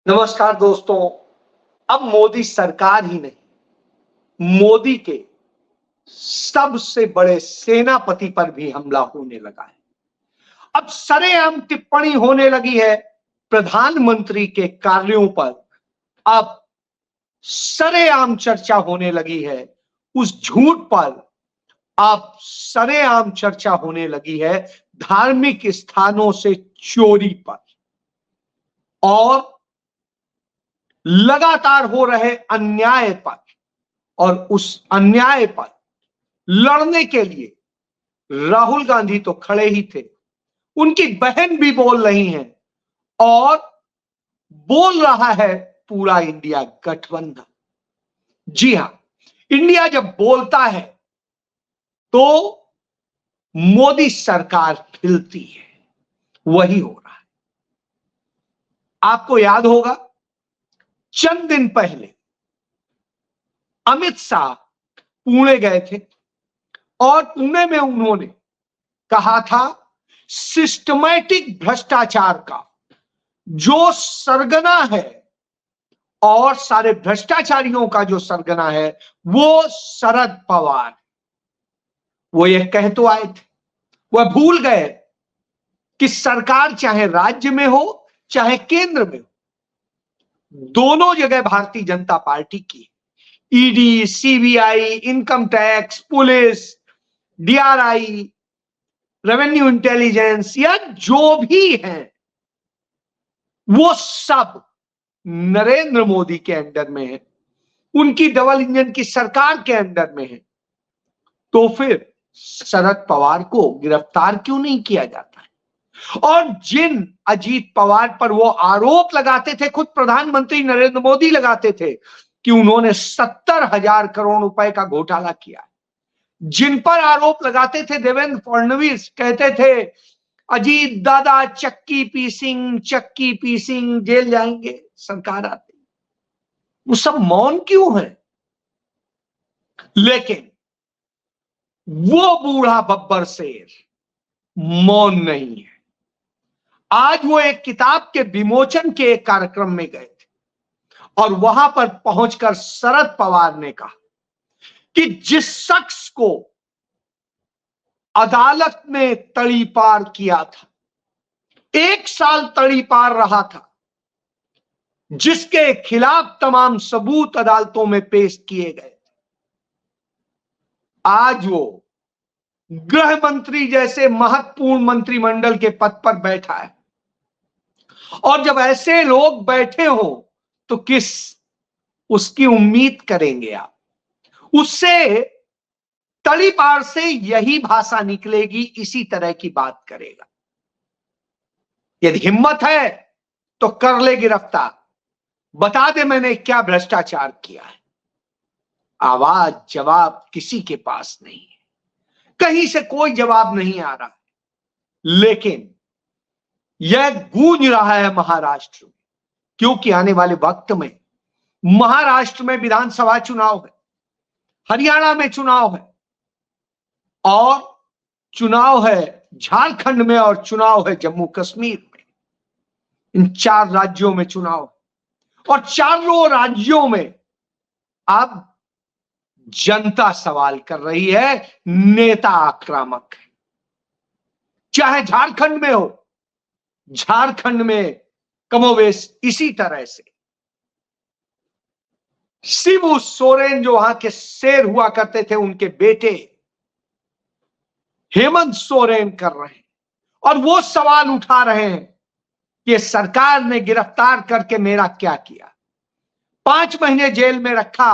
नमस्कार दोस्तों। अब मोदी सरकार ही नहीं, मोदी के सबसे बड़े सेनापति पर भी हमला होने लगा है। अब सरेआम टिप्पणी होने लगी है प्रधानमंत्री के कार्यों पर। अब सरेआम चर्चा होने लगी है उस झूठ पर। अब सरेआम चर्चा होने लगी है धार्मिक स्थानों से चोरी पर। और लगातार हो रहे अन्याय पर, और उस अन्याय पर लड़ने के लिए राहुल गांधी तो खड़े ही थे, उनकी बहन भी बोल रही हैं और बोल रहा है पूरा इंडिया गठबंधन। जी हां, इंडिया जब बोलता है तो मोदी सरकार हिलती है। वही हो रहा है। आपको याद होगा, चंद दिन पहले अमित शाह पुणे गए थे और पुणे में उन्होंने कहा था सिस्टमैटिक भ्रष्टाचार का जो सरगना है और सारे भ्रष्टाचारियों का जो सरगना है वो शरद पवार। वो ये कह तो आए थे, वह भूल गए कि सरकार चाहे राज्य में हो चाहे केंद्र में हो, दोनों जगह भारतीय जनता पार्टी की। ED, CBI, income tax, police, DRI, revenue intelligence या जो भी है वो सब नरेंद्र मोदी के अंडर में है, उनकी डबल इंजन की सरकार के अंडर में है। तो फिर शरद पवार को गिरफ्तार क्यों नहीं किया जाता है? और जिन अजीत पवार पर वो आरोप लगाते थे, खुद प्रधानमंत्री नरेंद्र मोदी लगाते थे कि उन्होंने 70,000 करोड़ रुपए का घोटाला किया, जिन पर आरोप लगाते थे देवेंद्र फडणवीस कहते थे अजीत दादा चक्की पीसिंग जेल जाएंगे सरकार आते, वो सब मौन क्यों है? लेकिन वो बूढ़ा बब्बर शेर मौन नहीं है। आज वो एक किताब के विमोचन के एक कार्यक्रम में गए थे और वहां पर पहुंचकर शरद पवार ने कहा कि जिस शख्स को अदालत ने तड़ीपार किया था, 1 साल तड़ीपार रहा था, जिसके खिलाफ तमाम सबूत अदालतों में पेश किए गए, आज वो गृह मंत्री जैसे महत्वपूर्ण मंत्रिमंडल के पद पर बैठा है। और जब ऐसे लोग बैठे हो तो किस उसकी उम्मीद करेंगे आप? उससे तड़ीपार से यही भाषा निकलेगी, इसी तरह की बात करेगा। यदि हिम्मत है तो कर ले गिरफ्तार, बता दे मैंने क्या भ्रष्टाचार किया है। आवाज जवाब किसी के पास नहीं है, कहीं से कोई जवाब नहीं आ रहा। लेकिन यह गूंज रहा है महाराष्ट्र में, क्योंकि आने वाले वक्त में महाराष्ट्र में विधानसभा चुनाव है, हरियाणा में चुनाव है, और चुनाव है झारखंड में, और चुनाव है जम्मू कश्मीर में। इन 4 राज्यों में चुनाव, और चारों राज्यों में अब जनता सवाल कर रही है, नेता आक्रामक है। चाहे झारखंड में हो, झारखंड में कमोवेश इसी तरह से शिबू सोरेन जो वहां के शेर हुआ करते थे, उनके बेटे हेमंत सोरेन कर रहे हैं और वो सवाल उठा रहे हैं कि सरकार ने गिरफ्तार करके मेरा क्या किया। 5 महीने जेल में रखा,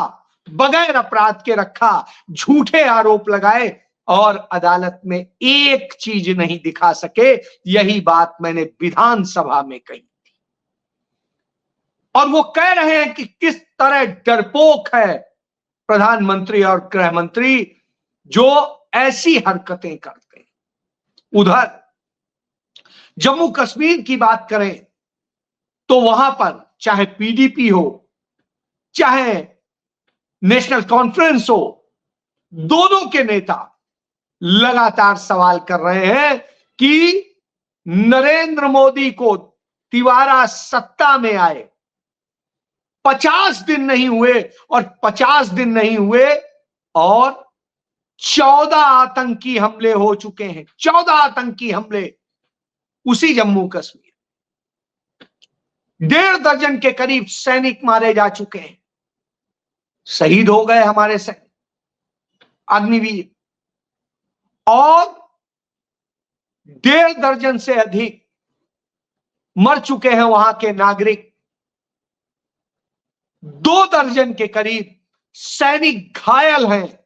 बगैर अपराध के रखा, झूठे आरोप लगाए और अदालत में एक चीज नहीं दिखा सके। यही बात मैंने विधानसभा में कही थी। और वो कह रहे हैं कि किस तरह डरपोक है प्रधानमंत्री और गृह मंत्री जो ऐसी हरकतें करते हैं। उधर जम्मू कश्मीर की बात करें तो वहां पर चाहे पीडीपी हो चाहे नेशनल कॉन्फ्रेंस हो, दोनों के नेता लगातार सवाल कर रहे हैं कि नरेंद्र मोदी को तिवारा सत्ता में आए 50 दिन नहीं हुए, और 50 दिन नहीं हुए और 14 आतंकी हमले हो चुके हैं। 14 आतंकी हमले उसी जम्मू कश्मीर। 1.5 दर्जन के करीब सैनिक मारे जा चुके हैं, शहीद हो गए हमारे सैनिक अग्निवीर, और 1.5 दर्जन से अधिक मर चुके हैं वहां के नागरिक। 2 दर्जन के करीब सैनिक घायल हैं।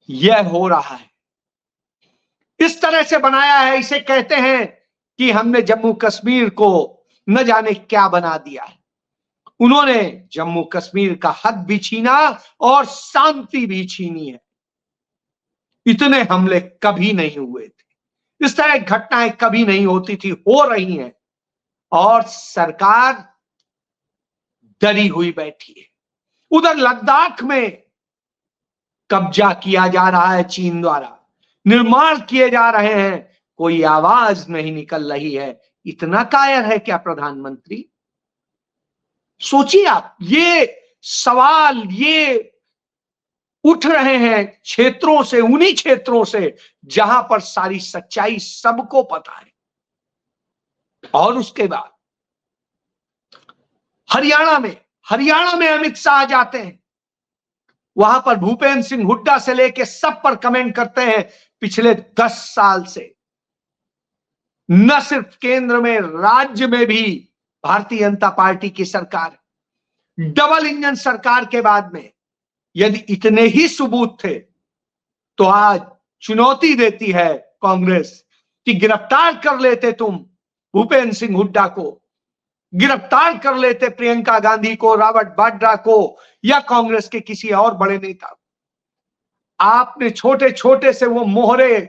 यह हो रहा है, इस तरह से बनाया है, इसे कहते हैं कि हमने जम्मू कश्मीर को न जाने क्या बना दिया है। उन्होंने जम्मू कश्मीर का हक भी छीना और शांति भी छीनी है। इतने हमले कभी नहीं हुए थे, इस तरह घटनाएं कभी नहीं होती थी, हो रही हैं, और सरकार डरी हुई बैठी है। उधर लद्दाख में कब्जा किया जा रहा है चीन द्वारा, निर्माण किए जा रहे हैं, कोई आवाज नहीं निकल रही है। इतना कायर है क्या प्रधानमंत्री? सोचिए आप, ये सवाल ये उठ रहे हैं क्षेत्रों से, उन्हीं क्षेत्रों से जहां पर सारी सच्चाई सबको पता है। और उसके बाद हरियाणा में अमित शाह जाते हैं, वहां पर भूपेंद्र सिंह हुड्डा से लेके सब पर कमेंट करते हैं। पिछले 10 साल से न सिर्फ केंद्र में, राज्य में भी भारतीय जनता पार्टी की सरकार, डबल इंजन सरकार के बाद में यदि इतने ही सबूत थे तो आज चुनौती देती है कांग्रेस कि गिरफ्तार कर लेते तुम भूपेंद्र सिंह हुड्डा को, गिरफ्तार कर लेते प्रियंका गांधी को, रॉबर्ट वाड्रा को, या कांग्रेस के किसी और बड़े नेता। आपने छोटे छोटे से वो मोहरे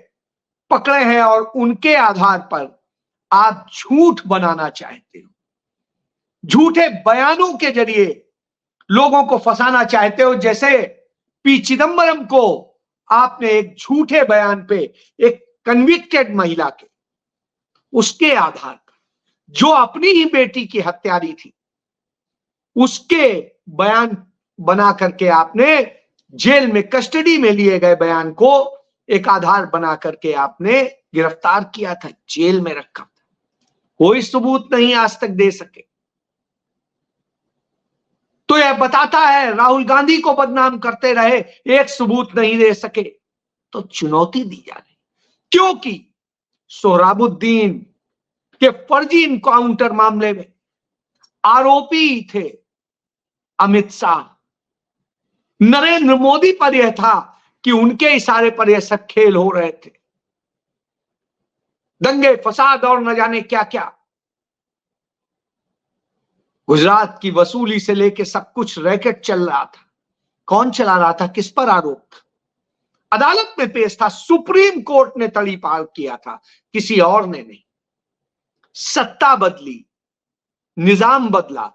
पकड़े हैं और उनके आधार पर आप झूठ बनाना चाहते हो, झूठे बयानों के जरिए लोगों को फंसाना चाहते हो। जैसे पी चिदंबरम को आपने एक झूठे बयान पे, एक कन्विक्टेड महिला के, उसके आधार पर, जो अपनी ही बेटी की हत्यारी थी, उसके बयान बना करके आपने जेल में कस्टडी में लिए गए बयान को एक आधार बना करके आपने गिरफ्तार किया था, जेल में रखा था। कोई सबूत नहीं आज तक दे सके। तो यह बताता है राहुल गांधी को बदनाम करते रहे, एक सबूत नहीं दे सके, तो चुनौती दी जा रही, क्योंकि सोहराबुद्दीन के फर्जी इनकाउंटर मामले में आरोपी थे अमित शाह। नरेंद्र मोदी पर यह था कि उनके इशारे पर यह सब खेल हो रहे थे, दंगे फसाद और न जाने क्या क्या। गुजरात की वसूली से लेके सब कुछ रैकेट चल रहा था। कौन चला रहा था, किस पर आरोप था? अदालत में पेश था, सुप्रीम कोर्ट ने तड़ी पार किया था, किसी और ने नहीं। सत्ता बदली, निजाम बदला,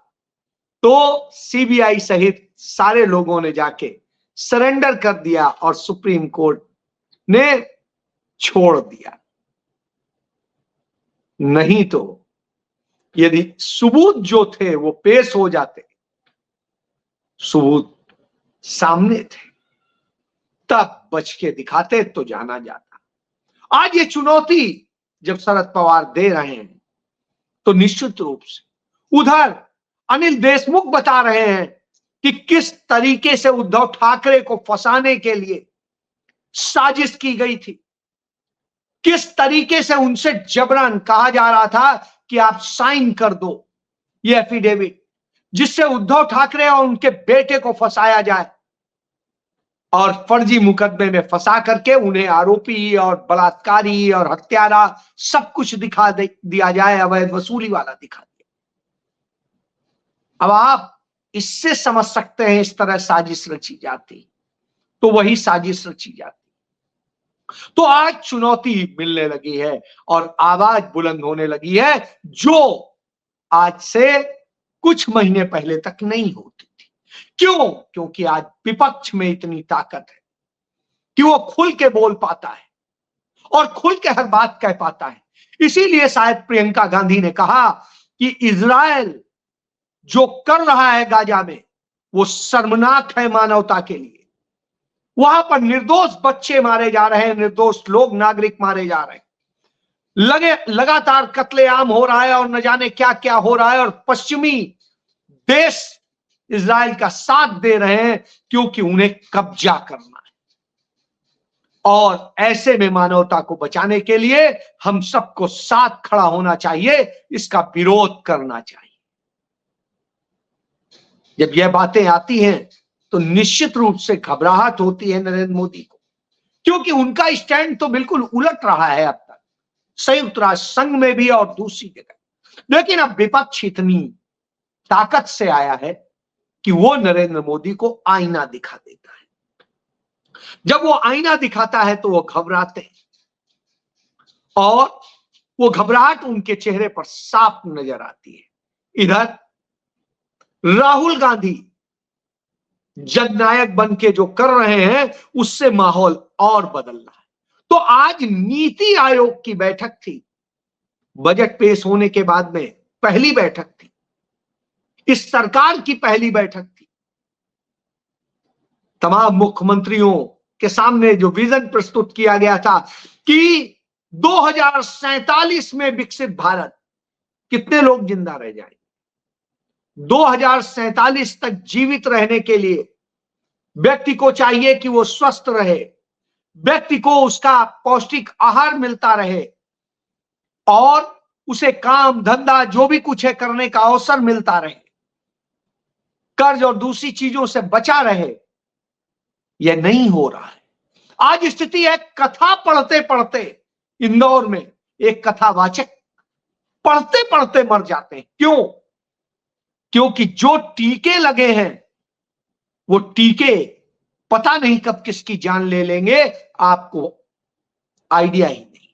तो सीबीआई सहित सारे लोगों ने जाके सरेंडर कर दिया और सुप्रीम कोर्ट ने छोड़ दिया। नहीं तो यदि सबूत जो थे वो पेश हो जाते, सबूत सामने थे, तब बच के दिखाते तो जाना जाता। आज ये चुनौती जब शरद पवार दे रहे हैं तो निश्चित रूप से उधर अनिल देशमुख बता रहे हैं कि किस तरीके से उद्धव ठाकरे को फंसाने के लिए साजिश की गई थी, किस तरीके से उनसे जबरन कहा जा रहा था कि आप साइन कर दो ये एफिडेविट, जिससे उद्धव ठाकरे और उनके बेटे को फंसाया जाए और फर्जी मुकदमे में फंसा करके उन्हें आरोपी और बलात्कारी और हत्यारा सब कुछ दिखा दिया जाए, अवैध वसूली वाला दिखा दिया। अब आप इससे समझ सकते हैं इस तरह साजिश रची जाती, तो वही साजिश रची जाती। तो आज चुनौती मिलने लगी है और आवाज बुलंद होने लगी है, जो आज से कुछ महीने पहले तक नहीं होती थी। क्यों? क्योंकि आज विपक्ष में इतनी ताकत है कि वो खुल के बोल पाता है और खुल के हर बात कह पाता है। इसीलिए शायद प्रियंका गांधी ने कहा कि इजराइल जो कर रहा है गाजा में वो शर्मनाक है मानवता के लिए। वहां पर निर्दोष बच्चे मारे जा रहे हैं, निर्दोष लोग, नागरिक मारे जा रहे हैं, लगातार कत्लेआम हो रहा है और न जाने क्या क्या हो रहा है, और पश्चिमी देश इजराइल का साथ दे रहे हैं क्योंकि उन्हें कब्जा करना है। और ऐसे में मानवता को बचाने के लिए हम सबको साथ खड़ा होना चाहिए, इसका विरोध करना चाहिए। जब यह बातें आती हैं तो निश्चित रूप से घबराहट होती है नरेंद्र मोदी को, क्योंकि उनका स्टैंड तो बिल्कुल उलट रहा है अब तक, संयुक्त राष्ट्र संघ में भी और दूसरी जगह। लेकिन अब विपक्ष इतनी ताकत से आया है कि वो नरेंद्र मोदी को आईना दिखा देता है। जब वो आईना दिखाता है तो वो घबराते हैं, और वो घबराहट उनके चेहरे पर साफ नजर आती है। इधर राहुल गांधी जननायक बन के जो कर रहे हैं उससे माहौल और बदल रहा है। तो आज नीति आयोग की बैठक थी, बजट पेश होने के बाद में पहली बैठक थी, इस सरकार की पहली बैठक थी। तमाम मुख्यमंत्रियों के सामने जो विजन प्रस्तुत किया गया था कि 2047 में विकसित भारत, कितने लोग जिंदा रह जाएंगे, 2047 तक जीवित रहने के लिए व्यक्ति को चाहिए कि वो स्वस्थ रहे, व्यक्ति को उसका पौष्टिक आहार मिलता रहे, और उसे काम धंधा जो भी कुछ है करने का अवसर मिलता रहे, कर्ज और दूसरी चीजों से बचा रहे। यह नहीं हो रहा है। आज स्थिति है, कथा पढ़ते पढ़ते इंदौर में एक कथावाचक पढ़ते पढ़ते मर जाते हैं। क्यों? क्योंकि जो टीके लगे हैं वो टीके पता नहीं कब किसकी जान ले लेंगे, आपको आइडिया ही नहीं।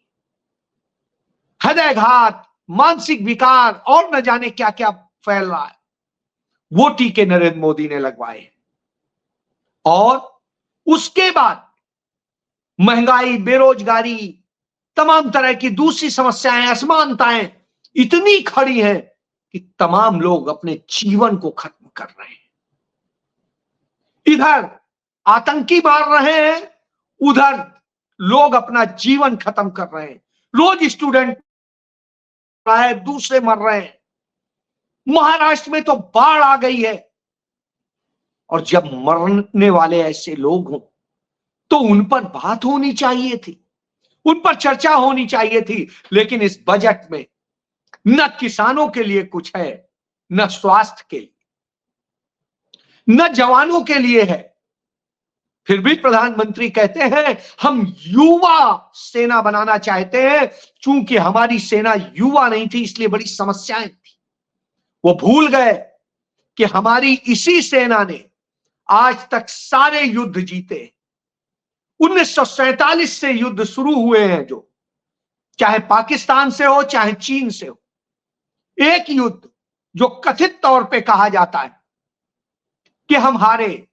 हृदयघात, मानसिक विकार और न जाने क्या क्या फैल रहा है, वो टीके नरेंद्र मोदी ने लगवाए। और उसके बाद महंगाई, बेरोजगारी, तमाम तरह की दूसरी समस्याएं, असमानताएं इतनी खड़ी हैं कि तमाम लोग अपने जीवन को खत्म कर रहे हैं। इधर आतंकी मार रहे हैं, उधर लोग अपना जीवन खत्म कर रहे हैं। रोज स्टूडेंट रहा है, दूसरे मर रहे हैं। महाराष्ट्र में तो बाढ़ आ गई है। और जब मरने वाले ऐसे लोग हों तो उन पर बात होनी चाहिए थी, उन पर चर्चा होनी चाहिए थी। लेकिन इस बजट में न किसानों के लिए कुछ है, न स्वास्थ्य के लिए, न जवानों के लिए है। फिर भी प्रधानमंत्री कहते हैं हम युवा सेना बनाना चाहते हैं। चूंकि हमारी सेना युवा नहीं थी इसलिए बड़ी समस्याएं थी। वो भूल गए कि हमारी इसी सेना ने आज तक सारे युद्ध जीते। 1947 से युद्ध शुरू हुए हैं, जो चाहे पाकिस्तान से हो चाहे चीन से हो। एक युद्ध जो कथित तौर पे कहा जाता है कि हम हारे,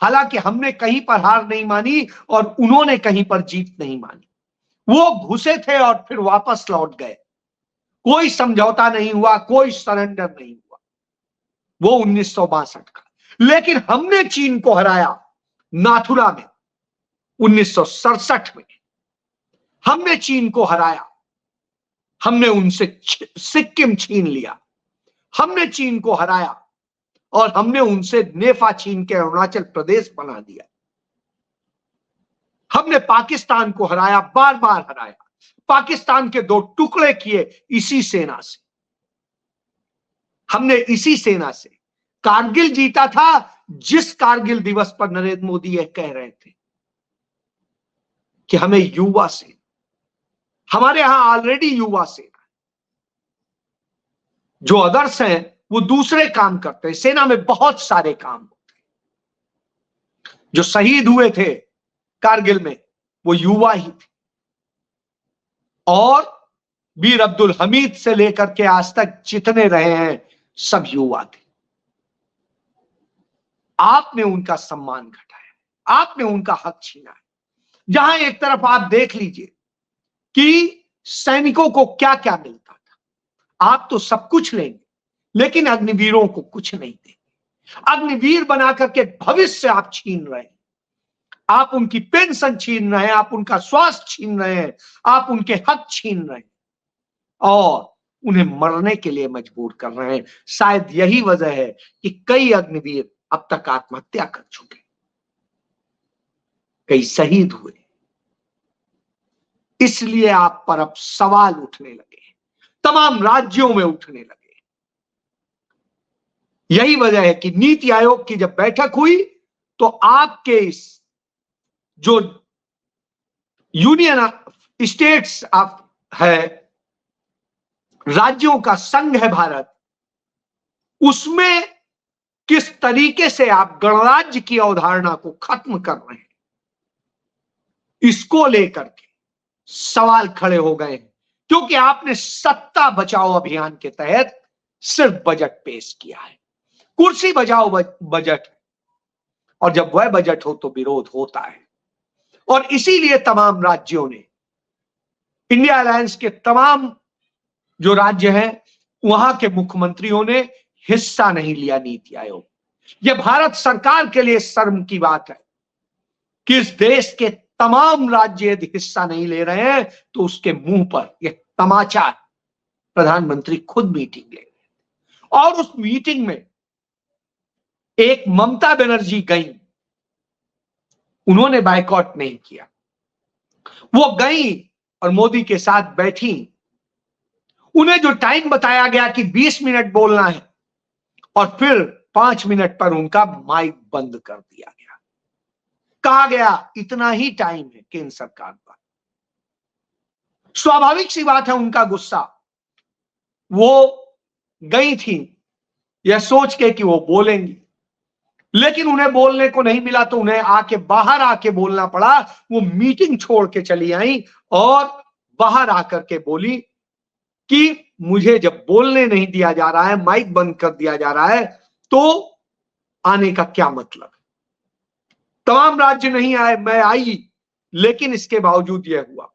हालांकि हमने कहीं पर हार नहीं मानी और उन्होंने कहीं पर जीत नहीं मानी। वो घुसे थे और फिर वापस लौट गए। कोई समझौता नहीं हुआ, कोई सरेंडर नहीं हुआ। वो 1962 का। लेकिन हमने चीन को हराया नाथुला में 1967 में। हमने चीन को हराया, हमने उनसे सिक्किम छीन लिया। हमने चीन को हराया और हमने उनसे नेफा छीन के अरुणाचल प्रदेश बना दिया। हमने पाकिस्तान को हराया, बार बार हराया। पाकिस्तान के 2 टुकड़े किए इसी सेना से। हमने इसी सेना से कारगिल जीता था, जिस कारगिल दिवस पर नरेंद्र मोदी यह कह रहे थे कि हमें युवा सेना, हमारे यहां ऑलरेडी युवा सेना है। जो अदर्स हैं वो दूसरे काम करते हैं, सेना में बहुत सारे काम होते हैं। जो शहीद हुए थे कारगिल में वो युवा ही थे, और वीर अब्दुल हमीद से लेकर के आज तक जितने रहे हैं सब युवा थे। आपने उनका सम्मान घटाया, आपने उनका हक छीना है। जहां एक तरफ आप देख लीजिए कि सैनिकों को क्या क्या मिलता था, आप तो सब कुछ लेंगे, लेकिन अग्निवीरों को कुछ नहीं देंगे। अग्निवीर बना करके भविष्य आप छीन रहे हैं, आप उनकी पेंशन छीन रहे हैं, आप उनका स्वास्थ्य छीन रहे हैं, आप उनके हक छीन रहे हैं और उन्हें मरने के लिए मजबूर कर रहे हैं। शायद यही वजह है कि कई अग्निवीर अब तक आत्महत्या कर चुके, कई शहीद हुए। इसलिए आप पर अब सवाल उठने लगे, तमाम राज्यों में उठने लगे। यही वजह है कि नीति आयोग की जब बैठक हुई तो आपके इस जो यूनियन स्टेट्स ऑफ है, राज्यों का संघ है भारत, उसमें किस तरीके से आप गणराज्य की अवधारणा को खत्म कर रहे हैं, इसको लेकर के सवाल खड़े हो गए हैं। क्योंकि आपने सत्ता बचाओ अभियान के तहत सिर्फ बजट पेश किया है, कुर्सी बचाओ बजट, और जब वह बजट हो तो विरोध होता है। और इसीलिए तमाम राज्यों ने, इंडिया अलायंस के तमाम जो राज्य हैं, वहां के मुख्यमंत्रियों ने हिस्सा नहीं लिया नीति आयोग। यह भारत सरकार के लिए शर्म की बात है कि इस देश के तमाम राज्य यदि हिस्सा नहीं ले रहे हैं तो उसके मुंह पर यह तमाचा, प्रधानमंत्री खुद मीटिंग ले रहे और उस मीटिंग में एक ममता बनर्जी गई, उन्होंने बायकॉट नहीं किया, वो गई और मोदी के साथ बैठी। उन्हें जो टाइम बताया गया कि 20 मिनट बोलना है और फिर 5 मिनट पर उनका माइक बंद कर दिया गया। कहा गया इतना ही टाइम है केंद्र सरकार पर। स्वाभाविक सी बात है उनका गुस्सा। वो गई थी यह सोच के कि वो बोलेंगी, लेकिन उन्हें बोलने को नहीं मिला तो उन्हें बाहर आके बोलना पड़ा। वो मीटिंग छोड़ के चली आई और बाहर आकर के बोली कि मुझे जब बोलने नहीं दिया जा रहा है, माइक बंद कर दिया जा रहा है, तो आने का क्या मतलब। तमाम राज्य नहीं आए, मैं आई, लेकिन इसके बावजूद यह हुआ।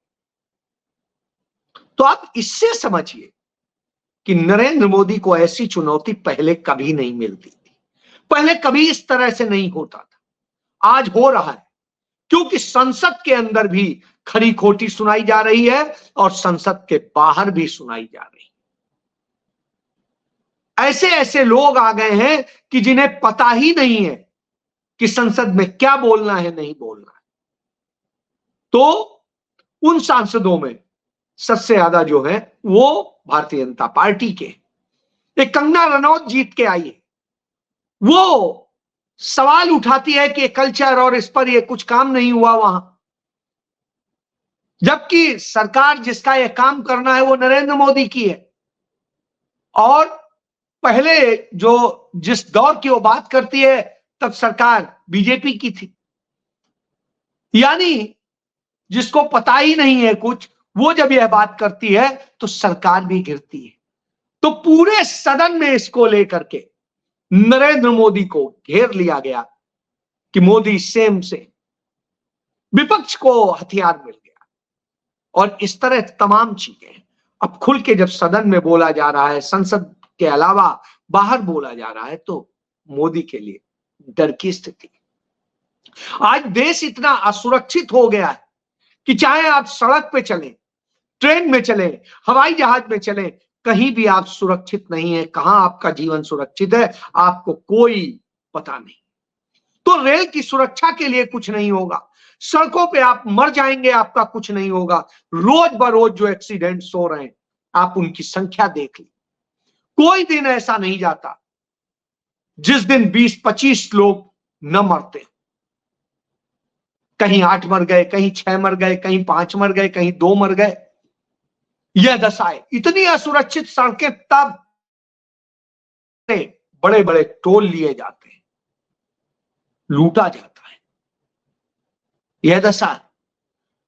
तो आप इससे समझिए कि नरेंद्र मोदी को ऐसी चुनौती पहले कभी नहीं मिलती थी, पहले कभी इस तरह से नहीं होता था। आज हो रहा है क्योंकि संसद के अंदर भी खरी खोटी सुनाई जा रही है और संसद के बाहर भी सुनाई जा रही है। ऐसे ऐसे लोग आ गए हैं कि जिन्हें पता ही नहीं है कि संसद में क्या बोलना है, नहीं बोलना है। तो उन सांसदों में सबसे ज्यादा जो है वो भारतीय जनता पार्टी के। एक कंगना रनौत जीत के आई है, वो सवाल उठाती है कि कल्चर और इस पर ये कुछ काम नहीं हुआ वहां, जबकि सरकार जिसका यह काम करना है वो नरेंद्र मोदी की है। और पहले जो जिस दौर की वो बात करती है तब सरकार बीजेपी की थी। यानी जिसको पता ही नहीं है कुछ, वो जब यह बात करती है तो सरकार भी गिरती है। तो पूरे सदन में इसको लेकर के नरेंद्र मोदी को घेर लिया गया कि मोदी सेम से विपक्ष को हथियार मिल गया। और इस तरह तमाम चीजें अब खुल के जब सदन में बोला जा रहा है, संसद के अलावा बाहर बोला जा रहा है, तो मोदी के लिए डर की स्थिति। आज देश इतना असुरक्षित हो गया है कि चाहे आप सड़क पे चलें, ट्रेन में चलें, हवाई जहाज में चलें, कहीं भी आप सुरक्षित नहीं है। कहां आपका जीवन सुरक्षित है आपको कोई पता नहीं। तो रेल की सुरक्षा के लिए कुछ नहीं होगा, सड़कों पे आप मर जाएंगे, आपका कुछ नहीं होगा। रोज बरोज जो एक्सीडेंट्स हो रहे हैं आप उनकी संख्या देख ली, कोई दिन ऐसा नहीं जाता जिस दिन 20-25 लोग न मरते। कहीं 8 मर गए, कहीं 6 मर गए, कहीं 5 मर गए, कहीं 2 मर गए। यह दशा है। इतनी असुरक्षित सड़कें, तब बड़े बड़े टोल लिए जाते हैं, लूटा जाता है। यह दशा है।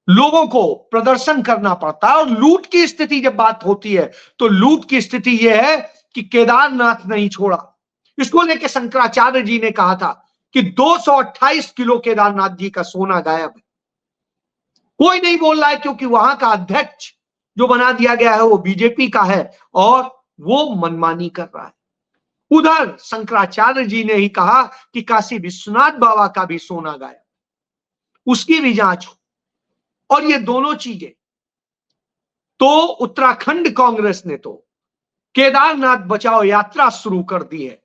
लोगों को प्रदर्शन करना पड़ता है। और लूट की स्थिति जब बात होती है तो लूट की स्थिति यह है कि केदारनाथ नहीं छोड़ा। इसको लेकर शंकराचार्य जी ने कहा था कि 228 किलो केदारनाथ जी का सोना गायब है। कोई नहीं बोल रहा है क्योंकि वहां का अध्यक्ष जो बना दिया गया है वो बीजेपी का है और वो मनमानी कर रहा है। उधर शंकराचार्य जी ने ही कहा कि काशी विश्वनाथ बाबा का भी सोना गायब, उसकी भी जांच हो। और ये दोनों चीजें तो उत्तराखंड कांग्रेस ने तो केदारनाथ बचाओ यात्रा शुरू कर दी है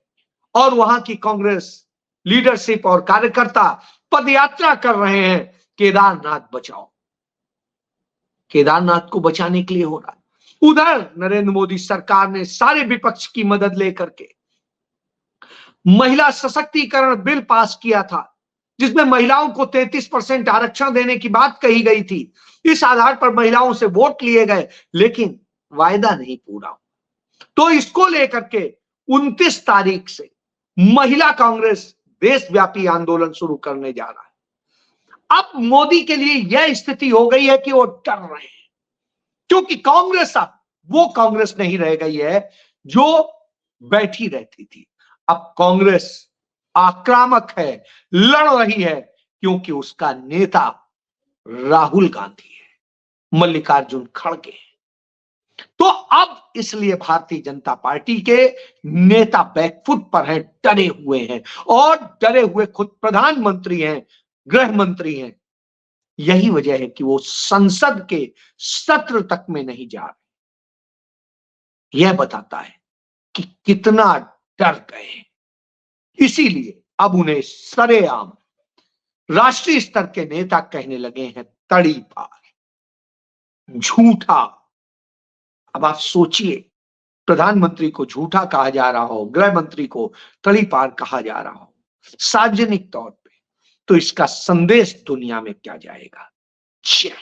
और वहां की कांग्रेस लीडरशिप और कार्यकर्ता पदयात्रा कर रहे हैं केदारनाथ बचाओ। केदारनाथ को बचाने के लिए हो रहा है। उधर नरेंद्र मोदी सरकार ने सारे विपक्ष की मदद लेकर के महिला सशक्तिकरण बिल पास किया था, जिसमें महिलाओं को 33% आरक्षण देने की बात कही गई थी। इस आधार पर महिलाओं से वोट लिए गए, लेकिन वायदा नहीं पूरा। तो इसको लेकर के 29 तारीख से महिला कांग्रेस देशव्यापी आंदोलन शुरू करने जा रहा है। अब मोदी के लिए यह स्थिति हो गई है कि वो डर रहे हैं, क्योंकि कांग्रेस अब वो कांग्रेस नहीं रह गई है जो बैठी रहती थी। अब कांग्रेस आक्रामक है, लड़ रही है, क्योंकि उसका नेता राहुल गांधी है, मल्लिकार्जुन खड़गे हैं। तो अब इसलिए भारतीय जनता पार्टी के नेता बैकफुट पर हैं, डरे हुए हैं, और डरे हुए खुद प्रधानमंत्री हैं, गृह मंत्री हैं। यही वजह है कि वो संसद के सत्र तक में नहीं जा रहे। यह बताता है कि कितना डर गए। इसीलिए अब उन्हें सरेआम राष्ट्रीय स्तर के नेता कहने लगे हैं तड़ी पार, झूठा। अब आप सोचिए, प्रधानमंत्री को झूठा कहा जा रहा हो, गृह मंत्री को तड़ी पार कहा जा रहा हो सार्वजनिक तौर पे, तो इसका संदेश दुनिया में क्या जाएगा। जय